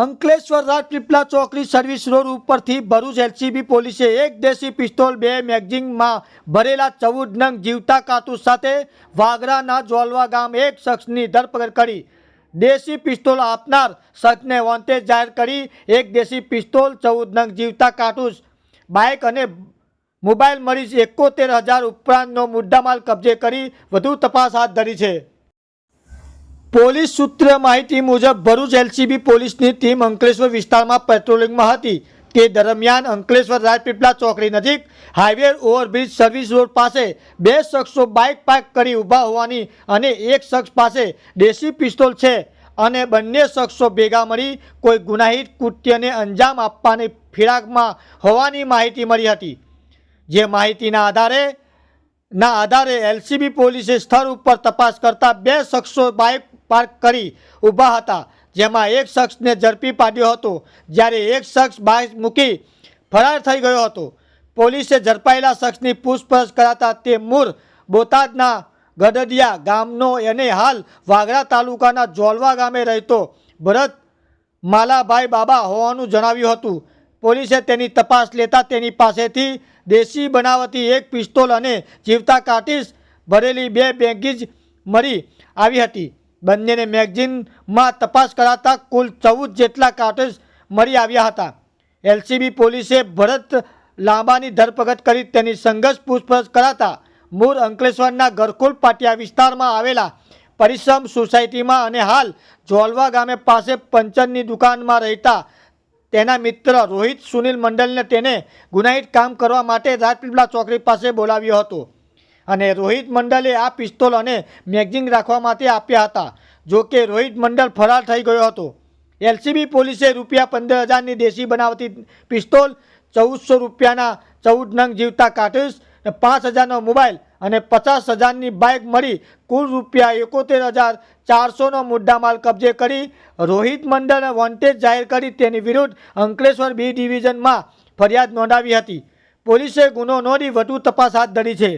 અંકલેશ્વર રાજપીપળા ચોકડી service road ઉપરથી Bharuch LCB પોલીસે એક દેશી પિસ્તોલ, 2 મેગઝીનમાં ભરેલા 14 નંગ જીવતા કારતૂસ સાથે વાગરાના જોલવા ગામ એક શખ્સની ધરપકડ કરી દેશી પિસ્તોલ આપનાર શખ્સને વોન્ટેડ જાહેર કરી એક દેશી પિસ્તોલ, 14 નંગ જીવતા કારતૂસ, બાઇક અને મોબાઈલ મળી 71,000 ઉપરાંતનો મુદ્દામાલ કબજે કરી વધુ તપાસ હાથ ધરી છે। પોલીસ સૂત્ર માહિતી મુજબ ભરૂચ એલસીબી પોલીસની ટીમ અંકલેશ્વર વિસ્તારમાં પેટ્રોલિંગમાં હતી તે દરમિયાન અંકલેશ્વર રાજપીપળા ચોકડી નજીક હાઈવે ઓવરબ્રિજ સર્વિસ રોડ પાસે બે શખ્સો બાઇક પાર્ક કરી ઊભા હોવાની અને એક શખ્સ પાસે દેશી પિસ્તોલ છે અને બંને શખ્સો ભેગા મળી કોઈ ગુનાહિત કૃત્યને અંજામ આપવાની ફિરાકમાં હોવાની માહિતી મળી હતી। જે માહિતીના આધારે એલસીબી પોલીસે સ્થળ ઉપર તપાસ કરતા બે શખ્સો બાઇક પાર્ક કરી ઊભા હતા, જેમાં એક શખ્સને ઝડપી પાડ્યો હતો જ્યારે એક શખ્સ બાઇક મૂકી ફરાર થઈ ગયો હતો। પોલીસે ઝડપાયેલા શખ્સની પૂછપરછ કરાતા તે મૂળ બોટાદના ગડડિયા ગામનો અને હાલ વાગરા તાલુકાના જોલવા ગામે રહેતો ભરત માલાભાઈ બાબા હોવાનું જણાવ્યું હતું। પોલીસે તેની તપાસ લેતા તેની પાસેથી દેશી બનાવટી એક પિસ્તોલ અને જીવતા કારતૂસ ભરેલી 2 મેગઝીન મળી આવી હતી। બંનેને મેગઝીનમાં તપાસ કરાતા કુલ 14 જેટલા કારતૂસ મળી આવ્યા હતા। એલસીબી પોલીસે ભરત લાંબાની ધરપકડ કરી તેની સંઘર્ષ પૂછપરછ કરાતા મૂળ અંકલેશ્વરના ગરકુલ પાટિયા વિસ્તારમાં આવેલા પરિશ્રમ સોસાયટીમાં અને હાલ જોલવા ગામે પાસે પંચરની દુકાનમાં રહેતા તેના મિત્ર રોહિત સુનિલ મંડલને તેને ગુનાહિત કામ કરવા માટે રાજપીપળા ચોકડી પાસે બોલાવ્યો હતો અને રોહિત મંડલે આ પિસ્તોલ અને મેગઝીન રાખવા માટે આપ્યા હતા। જો કે રોહિત મંડલ ફરાર થઈ ગયો હતો। એલસીબી પોલીસે ₹15,000ની દેશી બનાવટી પિસ્તોલ, 1,400 રૂપિયાના 14 નંગ જીવતા કારતૂસ, 5,000નો મોબાઈલ અને 50,000ની બાઇક મળી કુલ ₹71,400નો મુદ્દામાલ કબજે કરી રોહિત મંડળને વોન્ટેડ જાહેર કરી તેની વિરુદ્ધ અંકલેશ્વર બી ડિવિઝનમાં ફરિયાદ નોંધાવી હતી। પોલીસે ગુનો નોંધી વધુ તપાસ હાથ ધરી છે।